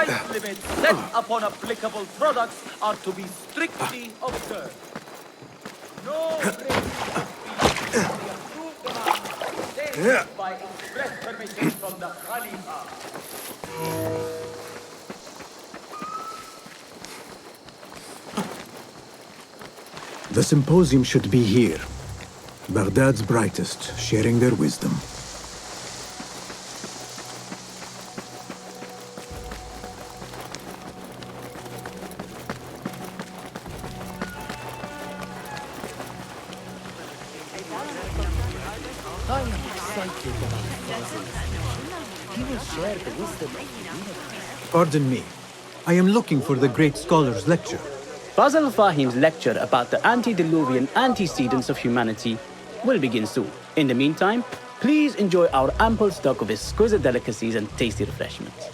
price limits set upon applicable products are to be strictly observed. No rates must be approved amount set by express permission from the Khalifa. The symposium should be here. Baghdad's brightest, sharing their wisdom. I am excited about Fazil. He will share the wisdom of the universe. Pardon me. I am looking for the great scholar's lecture. Fazl Fahim's lecture about the antediluvian antecedents of humanity will begin soon. In the meantime, please enjoy our ample stock of exquisite delicacies and tasty refreshments.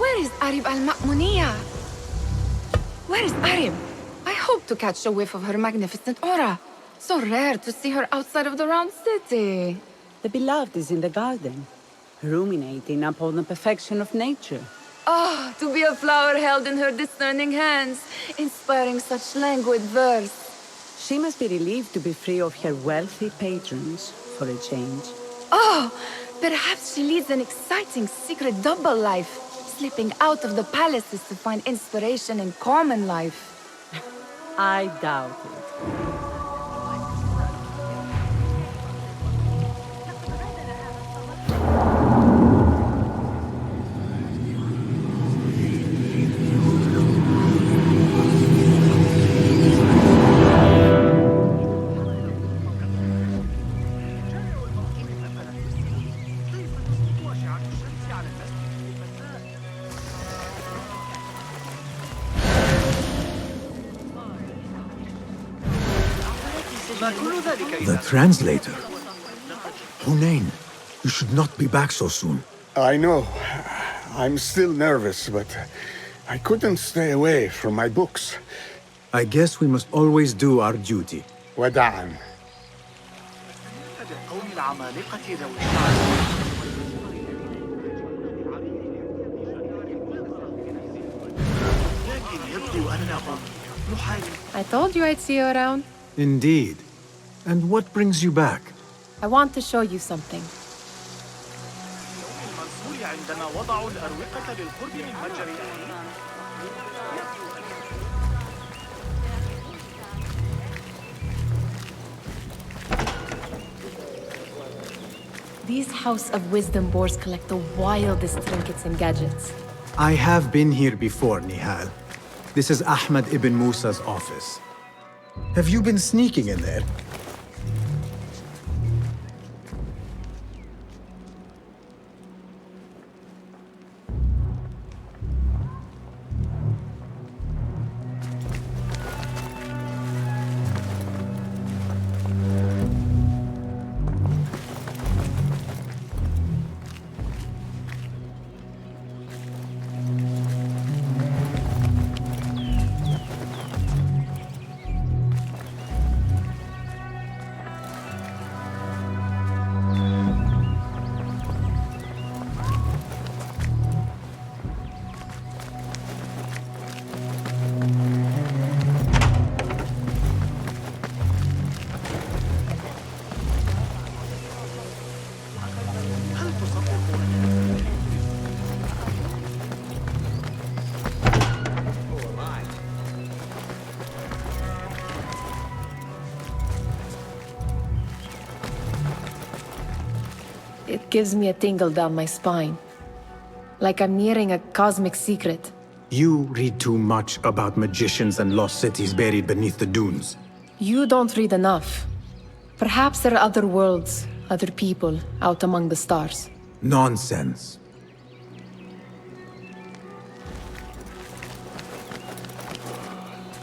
Where is Arib al-Ma'muniyah? Where is Arib? I hope to catch a whiff of her magnificent aura. So rare to see her outside of the round city. The beloved is in the garden, ruminating upon the perfection of nature. Ah, to be a flower held in her discerning hands, inspiring such languid verse. She must be relieved to be free of her wealthy patrons for a change. Oh, perhaps she leads an exciting secret double life, slipping out of the palaces to find inspiration in common life. I doubt it. The translator? Hunain, you should not be back so soon. I know. I'm still nervous, but I couldn't stay away from my books. I guess we must always do our duty. وداعا. I told you I'd see you around. Indeed. And what brings you back? I want to show you something. These House of Wisdom boars collect the wildest trinkets and gadgets. I have been here before, Nihal. This is Ahmad ibn Musa's office. Have you been sneaking in there? It gives me a tingle down my spine. Like I'm nearing a cosmic secret. You read too much about magicians and lost cities buried beneath the dunes. You don't read enough. Perhaps there are other worlds, other people, out among the stars. Nonsense.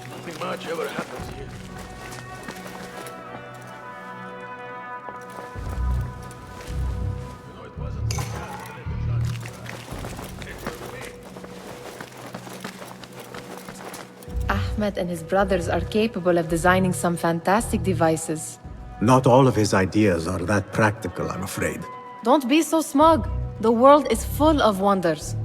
Nothing much ever happens here. Ahmed and his brothers are capable of designing some fantastic devices. Not all of his ideas are that practical, I'm afraid. Don't be so smug. The world is full of wonders.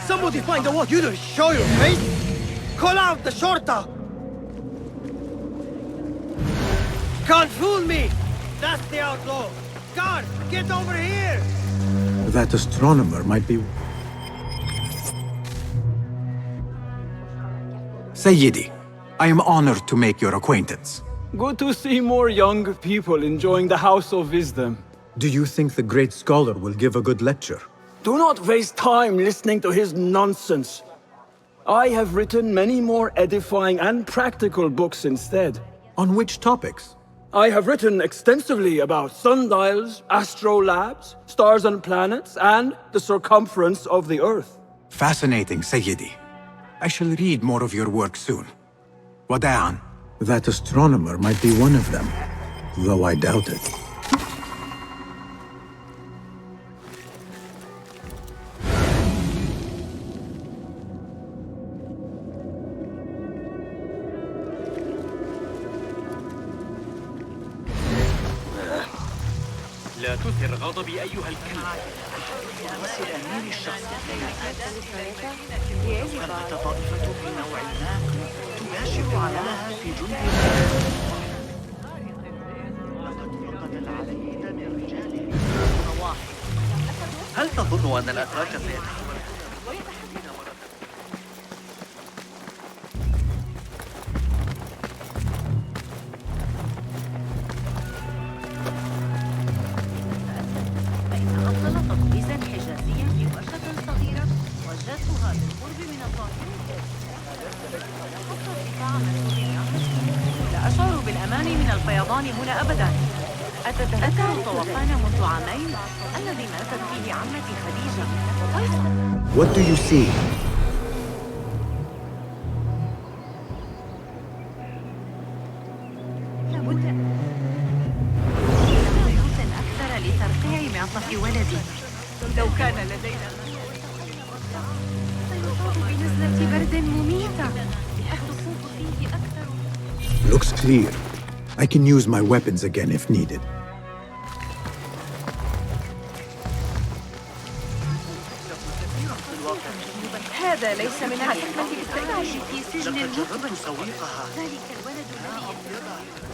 Somebody find a what? You don't show your face! Call out the shorta! Can't fool me! That's the outlaw! Guard, get over here! That astronomer might be... Sayyidi, I am honored to make your acquaintance. Good to see more young people enjoying the House of Wisdom. Do you think the great scholar will give a good lecture? Do not waste time listening to his nonsense. I have written many more edifying and practical books instead. On which topics? I have written extensively about sundials, astrolabes, stars and planets, and the circumference of the Earth. Fascinating, Sayyidi. I shall read more of your work soon. Wada'an. That astronomer might be one of them, though I doubt it. لا تثر غضبي أيها الكلب. رئيس الأمير الشخصي. فرقة طائفة من نوع ما تباشر عملها في جند لقد فقد العديد من رجاله. هل تظن أن الأتراك سيتحولون ويتحدثون مرة؟ لا أشعر بالأمان من الفيضان هنا أبداً. أتذكر طوفان منذ عامين الذي ماتت فيه عمتي خديجة. What do you see? لابد أكثر لترقيع معطف ولدي. لو كان لدينا سيصاب بنزلة برد مميتة. الخصوص فيه أكثر. Looks clear. I can use my weapons again if needed. هذا ليس من الحكمة الاستعمال في سجن المخبر. ذلك الولد الذي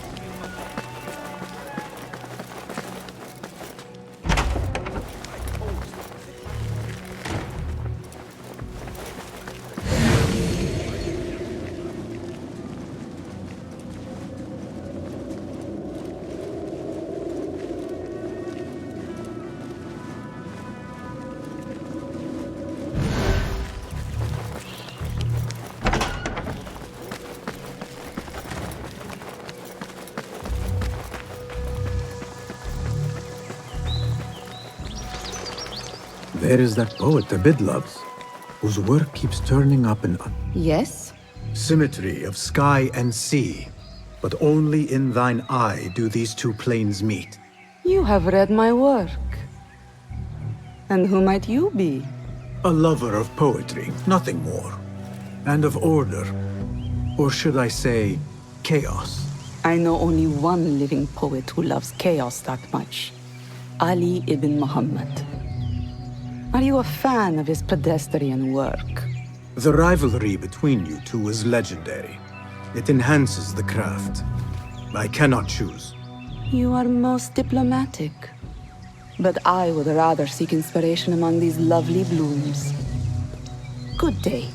There is that poet Abid loves, whose work keeps turning up and up. Yes? Symmetry of sky and sea, but only in thine eye do these two planes meet. You have read my work. And who might you be? A lover of poetry, nothing more. And of order. Or should I say, chaos. I know only one living poet who loves chaos that much. Ali ibn Muhammad. Are you a fan of his pedestrian work? The rivalry between you two is legendary. It enhances the craft. I cannot choose. You are most diplomatic. But I would rather seek inspiration among these lovely blooms. Good day.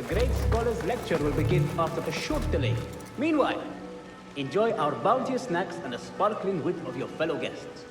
great scholar's lecture will begin after a short delay. Meanwhile, enjoy our bounteous snacks and the sparkling wit of your fellow guests.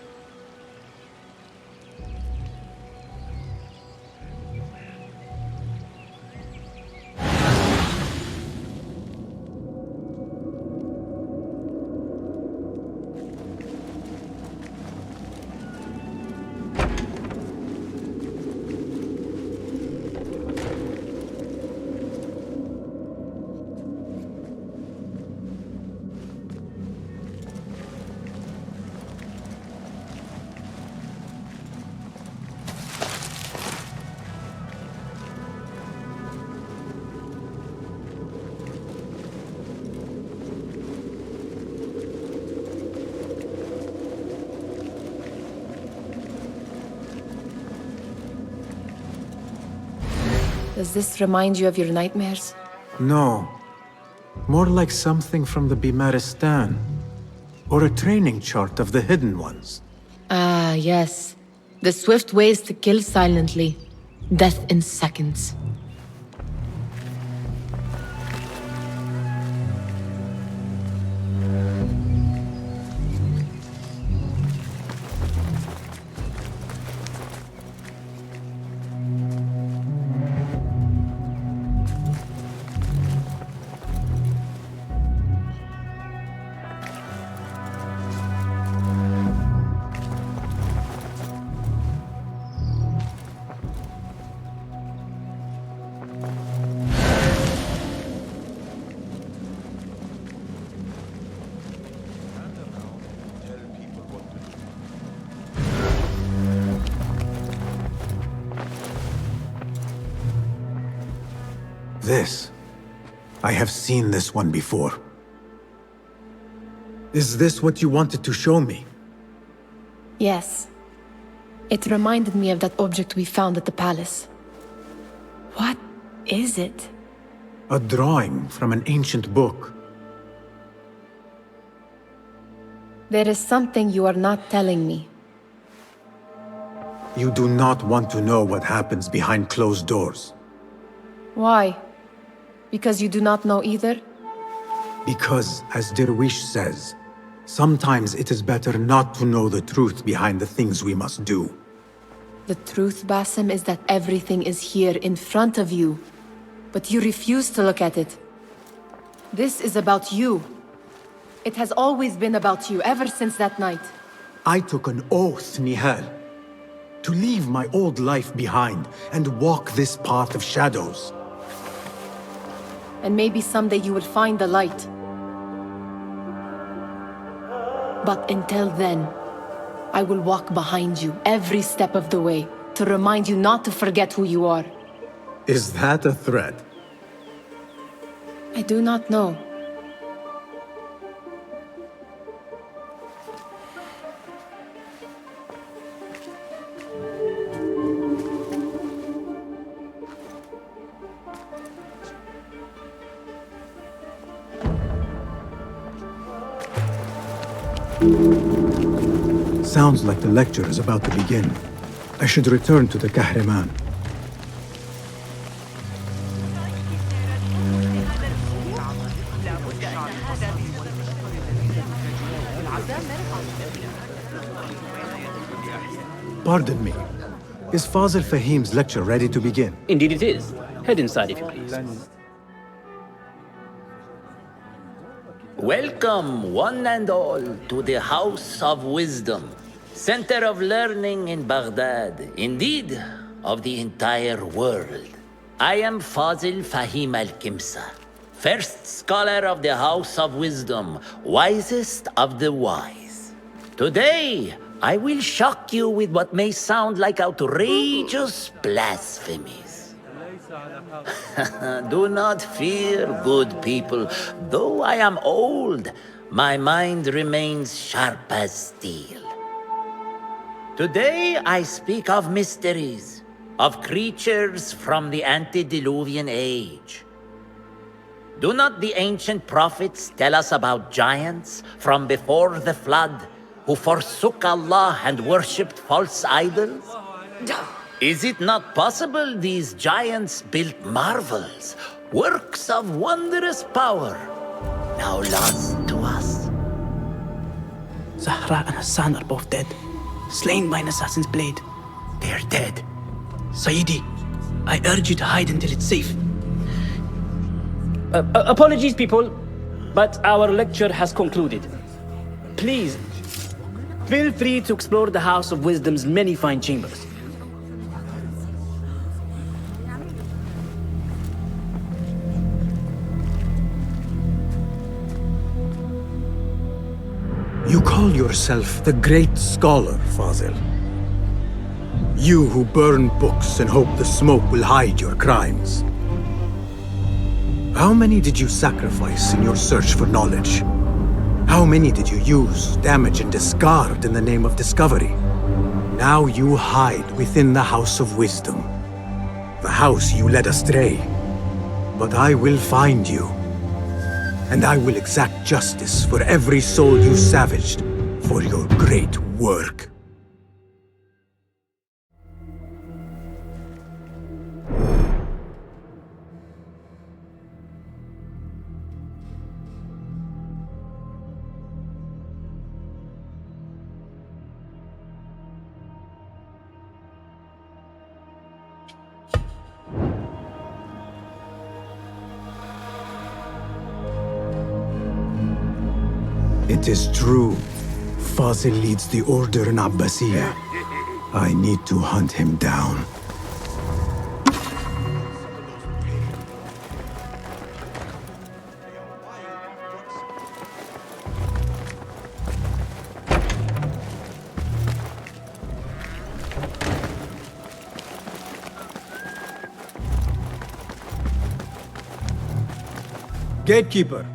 Does this remind you of your nightmares? No. More like something from the Bimaristan. Or a training chart of the Hidden Ones. Ah, yes. The swift ways to kill silently. Death in seconds. This. I have seen this one before. Is this what you wanted to show me? Yes. It reminded me of that object we found at the palace. What is it? A drawing from an ancient book. There is something you are not telling me. You do not want to know what happens behind closed doors. Why? Because you do not know either? Because, as Derwish says, sometimes it is better not to know the truth behind the things we must do. The truth, Basim, is that everything is here in front of you. But you refuse to look at it. This is about you. It has always been about you, ever since that night. I took an oath, Nihal, to leave my old life behind and walk this path of shadows. And maybe someday you will find the light. But until then, I will walk behind you every step of the way to remind you not to forget who you are. Is that a threat? I do not know. Sounds like the lecture is about to begin. I should return to the Kahraman. Pardon me. Is Fazil Fahim's lecture ready to begin? Indeed it is. Head inside if you please. Welcome, one and all, to the House of Wisdom, center of learning in Baghdad, indeed, of the entire world. I am Fazil Fahim al-Kimsa, first scholar of the House of Wisdom, wisest of the wise. Today, I will shock you with what may sound like outrageous blasphemies. Do not fear, good people. Though I am old, my mind remains sharp as steel. Today I speak of mysteries, of creatures from the antediluvian age. Do not the ancient prophets tell us about giants from before the flood who forsook Allah and worshipped false idols? Is it not possible these giants built marvels, Works of wondrous power, now lost to us. Zahra and Hassan are both dead, slain by an assassin's blade. They're dead. Sayyidi, I urge you to hide until it's safe. Apologies, people, but our lecture has concluded. Please, feel free to explore the House of Wisdom's many fine chambers. You call yourself the great scholar, Fazil. You who burn books and hope the smoke will hide your crimes. How many did you sacrifice in your search for knowledge? How many did you use, damage, and discard in the name of discovery? Now you hide within the House of Wisdom. The house you led astray. But I will find you. And I will exact justice for every soul you savaged for your great work. It is true. Fazil leads the order in Abbasiyah. I need to hunt him down. Gatekeeper,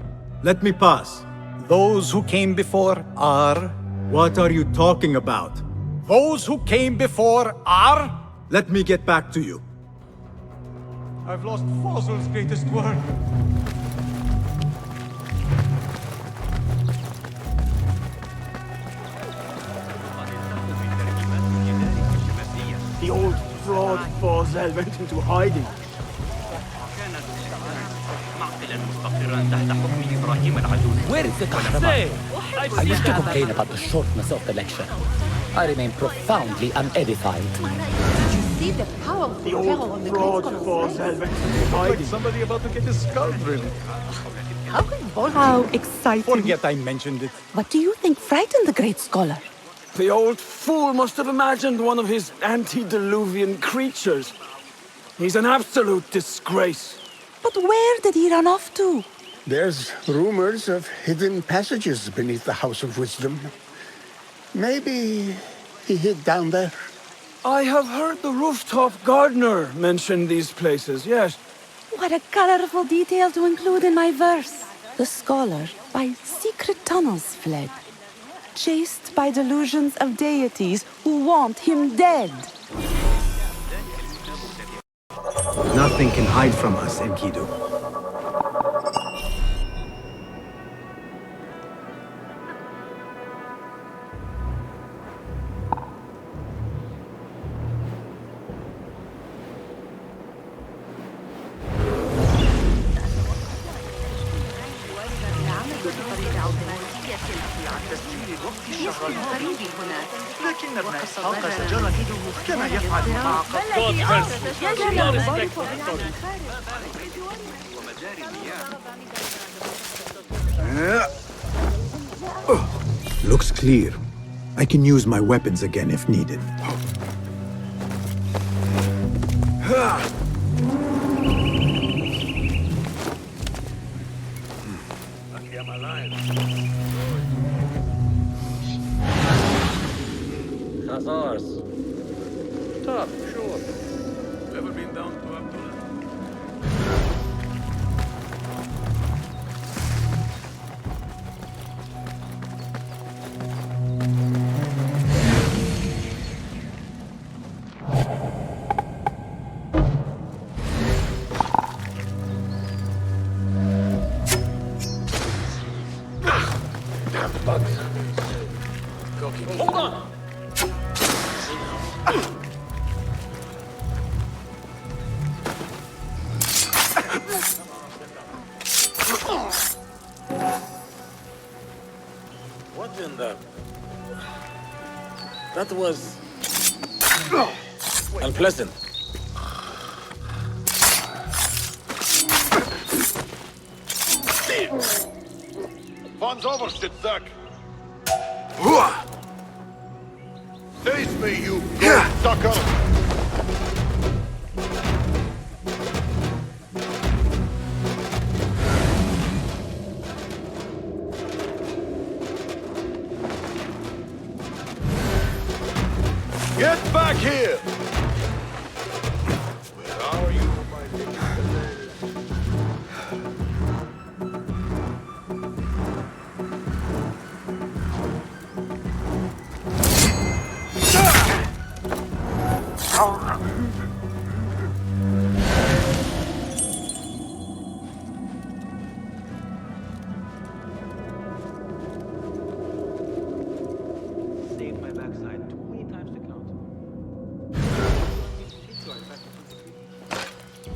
let me pass. Those who came before are... What are you talking about? Those who came before are... Let me get back to you. I've lost Fazil's greatest work. The old fraud Fazil went into hiding. Where is the Kahraman? I wish to complain about the shortness of the lecture. I remain profoundly unedified. Did you see the powerful The terror old on the fraud Great Fazil went into Like hiding. somebody about to get his skull drilled. How can Volk... How exciting. Forget I mentioned it. What do you think frightened the great scholar? The old fool must have imagined one of his antediluvian creatures. He's an absolute disgrace. But where did he run off to? There's rumors of hidden passages beneath the House of Wisdom. Maybe he hid down there. I have heard the rooftop gardener mention these places, yes. What a colorful detail to include in my verse. The scholar by secret tunnels fled, chased by delusions of deities who want him dead. Nothing can hide from us, Enkidu. لكن الناس فوق شجرته كما يفعل مع Looks clear. I can use my weapons again if needed. I'm alive. Khazars. Tough, sure. Ever been down to Abdullah? Damn bugs. Hold on! and that was unpleasant. Van's over, Sitzak. Face me, you gold sucker! Get back here! Where are you, my little Saved my backside too many times to count.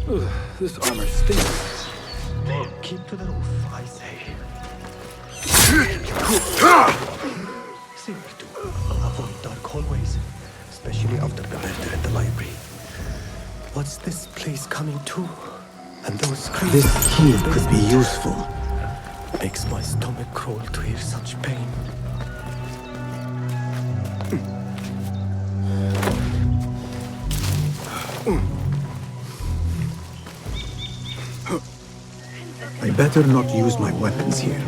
Ugh, this armor stinks. Keep to the roof, I say. Simply to avoid dark hallways, especially after the murder at the library. What's this place coming to? And those screams. This key could be useful. Makes my stomach crawl to hear such pain. I better not use my weapons here.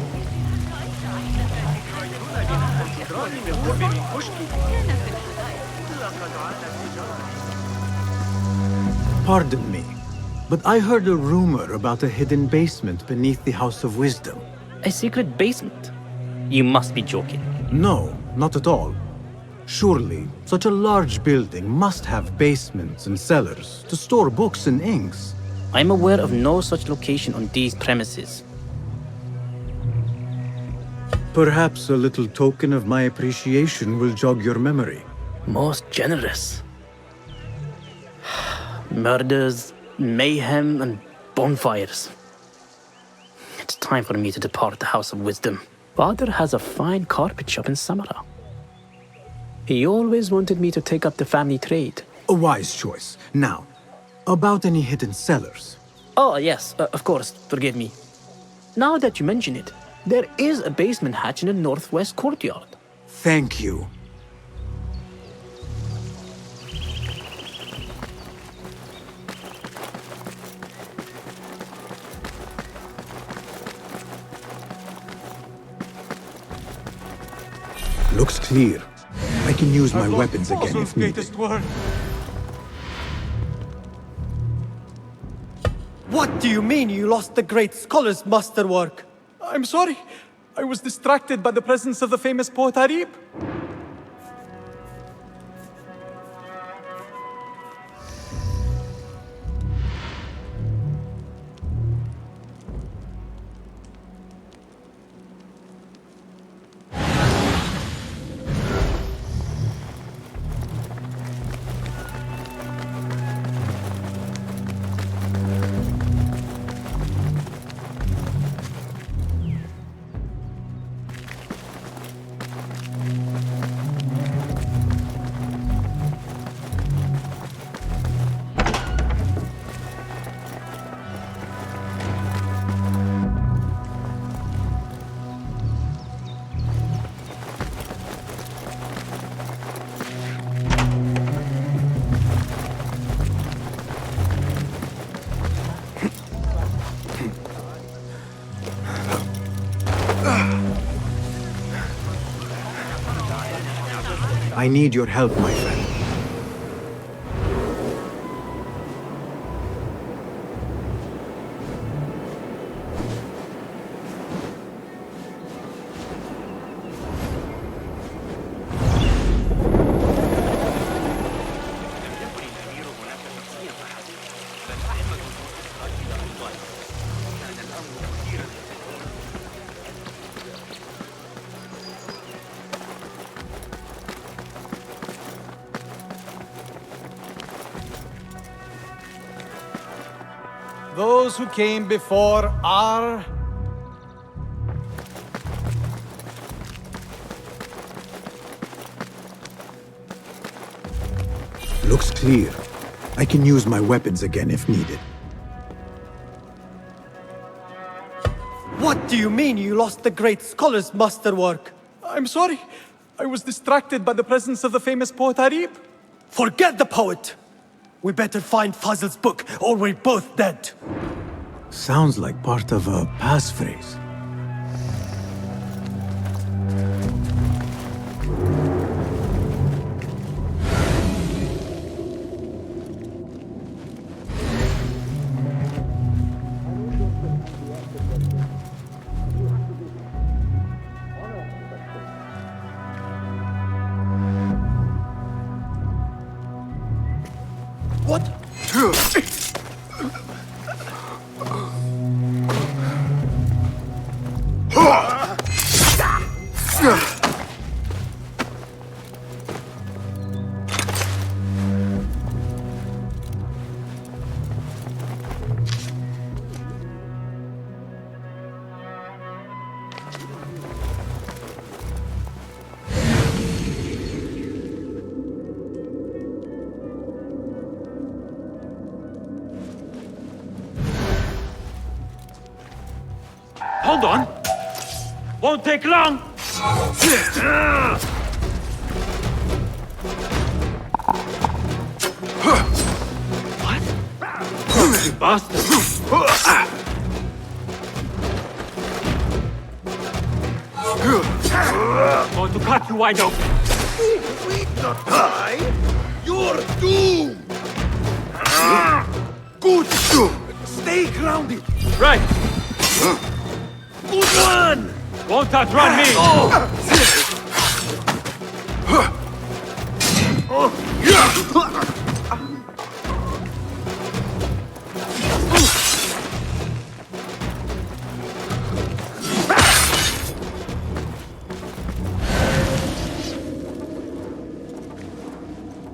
Pardon me, but I heard a rumor about a hidden basement beneath the House of Wisdom. A secret basement? You must be joking. No, not at all. Surely, such a large building must have basements and cellars to store books and inks. I'm aware of no such location on these premises. Perhaps a little token of my appreciation will jog your memory. Most generous. Murders, mayhem, and bonfires. It's time for me to depart the House of Wisdom. Father has a fine carpet shop in Samara. He always wanted me to take up the family trade. A wise choice. Now, about any hidden cellars? Oh, yes, of course, forgive me. Now that you mention it, there is a basement hatch in the northwest courtyard. Thank you. Looks clear. I can use my weapons again if needed. What do you mean you lost the great scholar's masterwork? I'm sorry. I was distracted by the presence of the famous poet Arib. I need your help, my friend. Those who came before are... Looks clear. I can use my weapons again if needed. What do you mean you lost the great scholar's masterwork? I'm sorry. I was distracted by the presence of the famous poet Arib. Forget the poet! We better find Fazl's book, or we're both dead. Sounds like part of a passphrase. What? Hold on! Won't take long! What? You bastard! I'm going to cut you wide open! Wait the time! You're doomed! Good! Stay grounded! Right! Good one! Won't outrun me!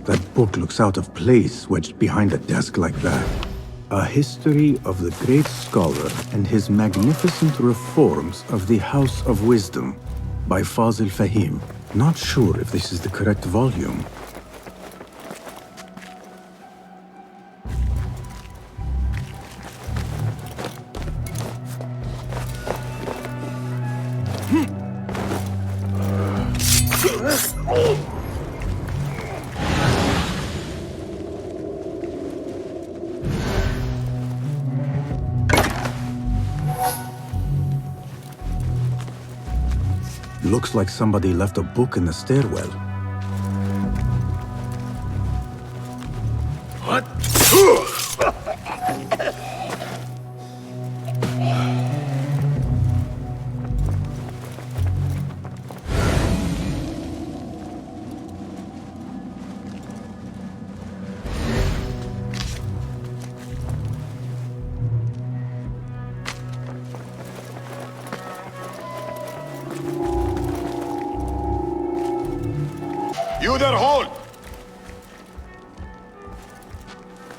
That book looks out of place wedged behind a desk like that. A history of the great scholar and his magnificent reforms of the House of Wisdom by Fazil Fahim. Not sure if this is the correct volume. Looks like somebody left a book in the stairwell. What? You there, hold!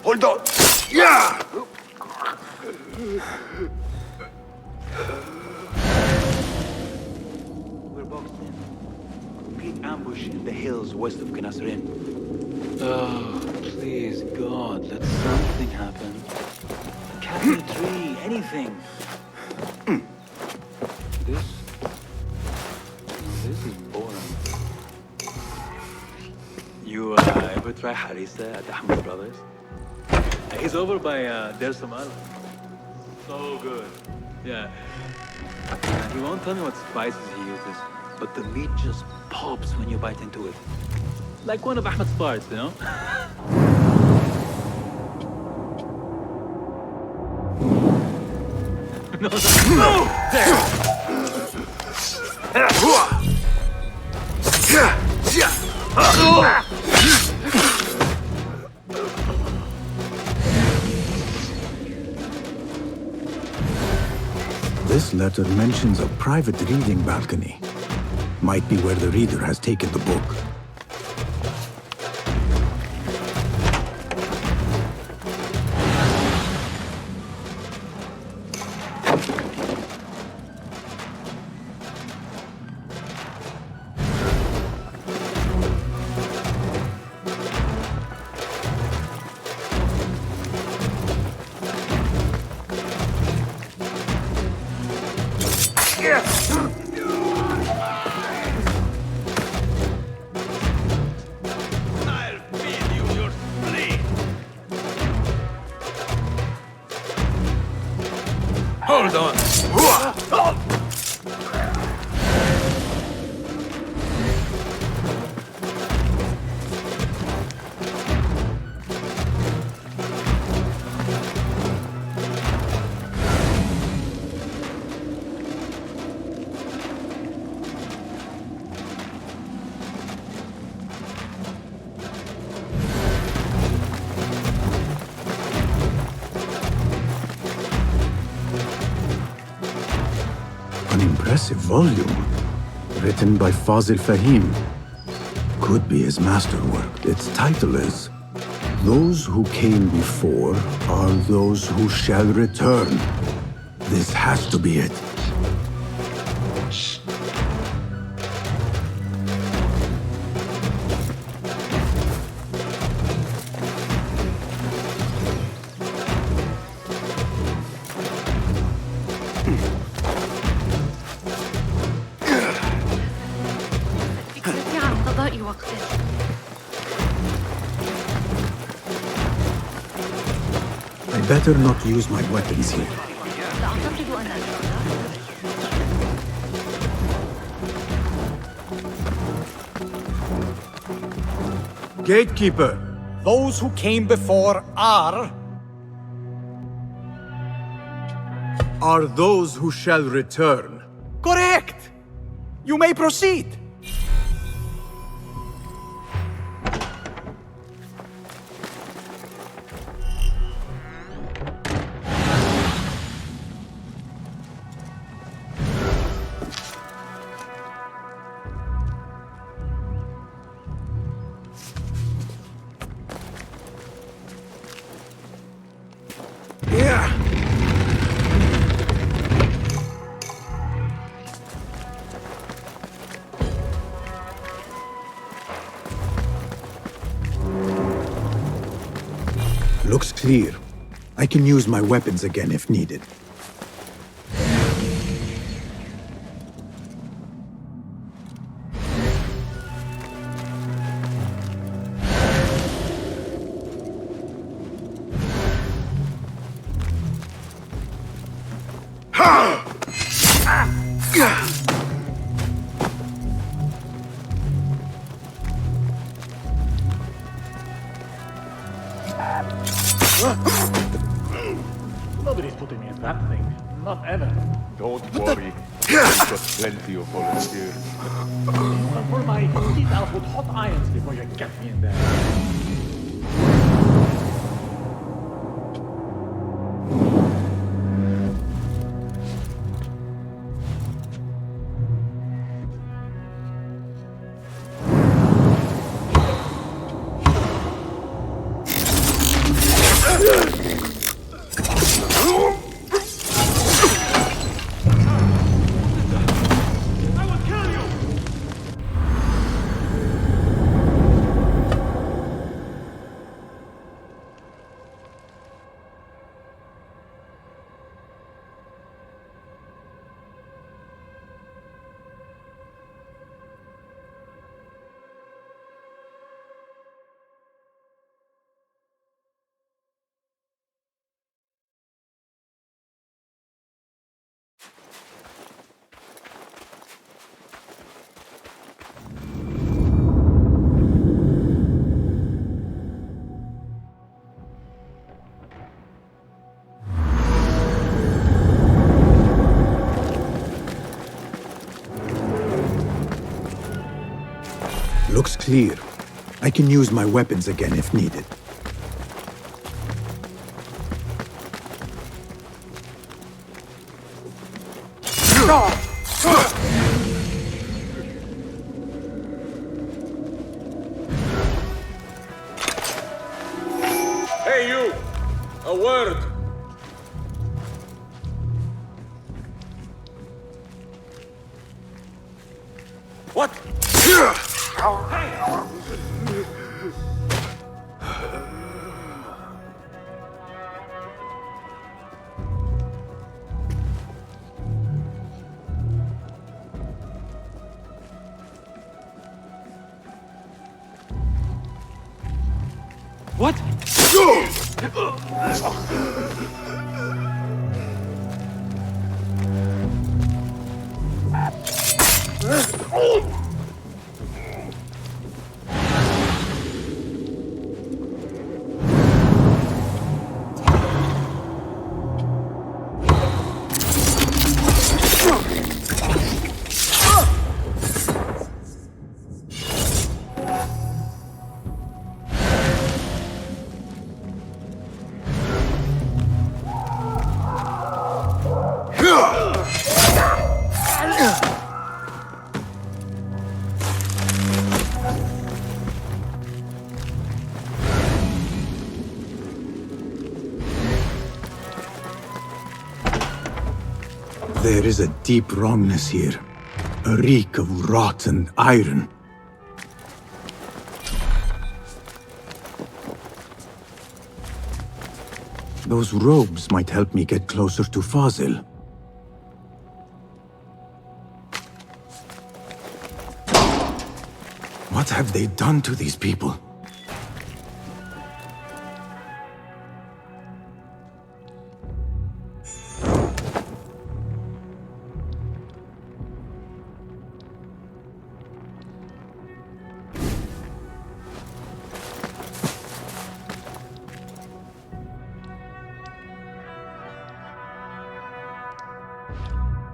Hold on! Yeah! We're boxed in. Complete ambush in the hills west of Qinasrin. Oh, please, God, let something happen. Cat in a tree, anything. This is boring. You ever try harissa at Ahmed Brothers? He's over by Der Samal. So good. Yeah. He won't tell me what spices he uses, but the meat just pops when you bite into it. Like one of Ahmed's parts, you know? No! There! This letter mentions a private reading balcony. Might be where the reader has taken the book. Hold on. An impressive volume, written by Fazil Fahim. Could be his masterwork. Its title is Those Who Came Before Are Those Who Shall Return. This has to be it. فكرتي عن قضاء وقتك. I better not use my weapons here. لا أعتقد أن Gatekeeper! Those who came before are those who shall return. correct. You may proceed. Looks clear. I can use my weapons again if needed. Nobody's putting me in that thing. Not ever. Don't worry. We've got plenty of volunteers. And for my teeth out with hot irons before you get me in there. Looks clear. I can use my weapons again if needed. Hey, you! A word! What? What? There is a deep wrongness here. A reek of rotten iron. Those robes might help me get closer to Fazil. What have they done to these people?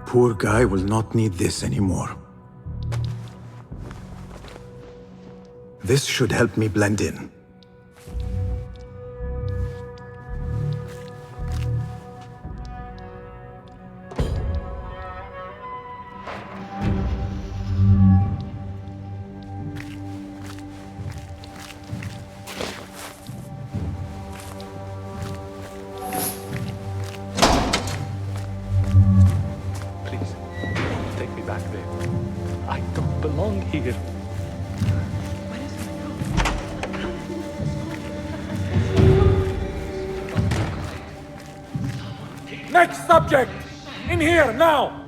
Poor guy will not need this anymore. This should help me blend in. Next subject! In here, now!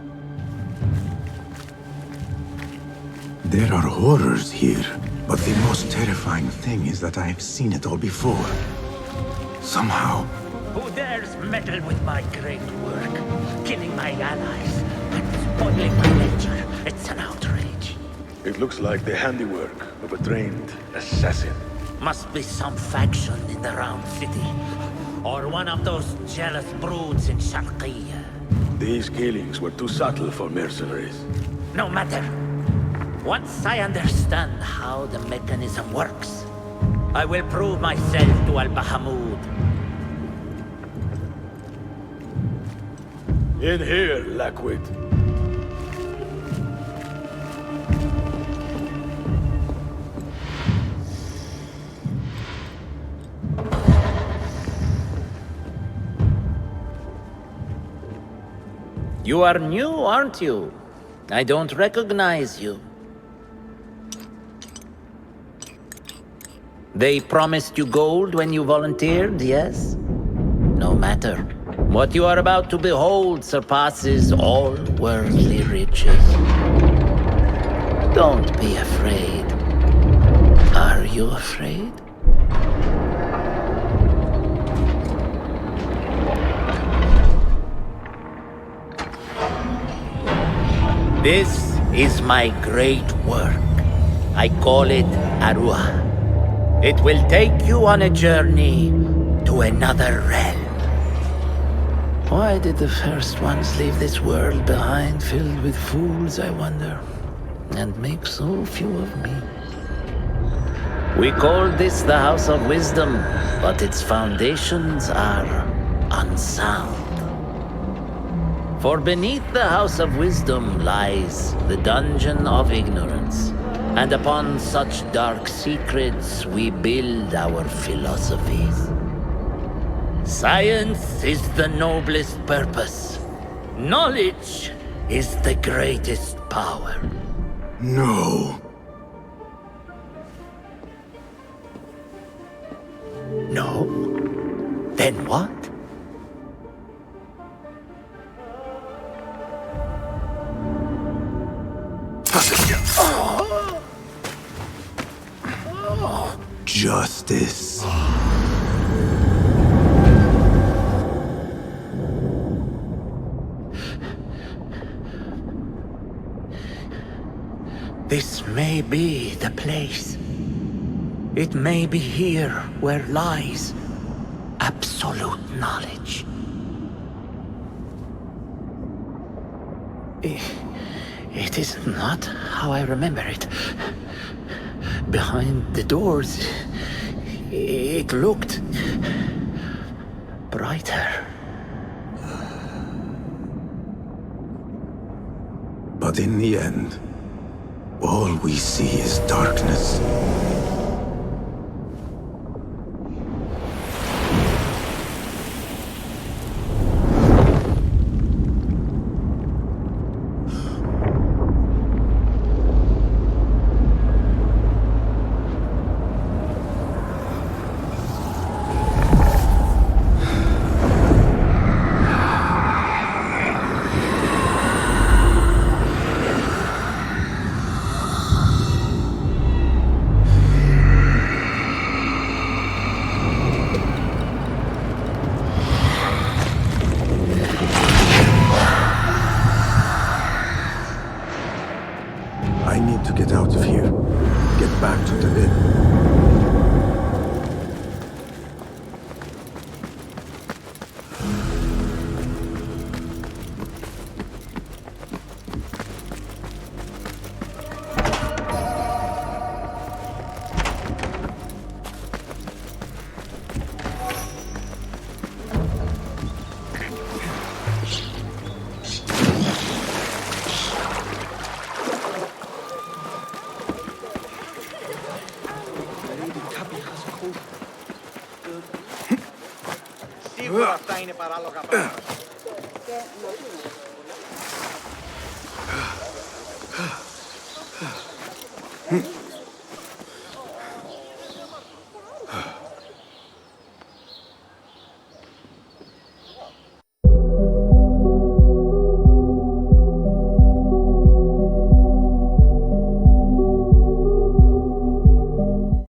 There are horrors here, but the most terrifying thing is that I have seen it all before. Somehow. Who dares meddle with my great work, killing my allies and spoiling my nature? It's an outrage. It looks like the handiwork of a trained assassin. Must be some faction in the Round City, or one of those jealous broods in Sharqiyya. These killings were too subtle for mercenaries. No matter. Once I understand how the mechanism works, I will prove myself to Al-Bahamud. In here, Lackwit. You are new, aren't you? I don't recognize you. They promised you gold when you volunteered, yes? No matter. What you are about to behold surpasses all worldly riches. Don't be afraid. Are you afraid? This is my great work. I call it Arua. It will take you on a journey to another realm. Why did the first ones leave this world behind filled with fools, I wonder, and make so few of me? We call this the House of Wisdom, but its foundations are unsound. For beneath the House of Wisdom lies the Dungeon of Ignorance, and upon such dark secrets we build our philosophies. Science is the noblest purpose. Knowledge is the greatest power. No. No? Then what? Justice. may be the place. It may be here where lies absolute knowledge. It is not how I remember it. Behind the doors, it looked brighter. But in the end, all we see is darkness. I need to get out of here. Get back to the inn. Σίγουρα αυτά είναι παράλογα πράγματα.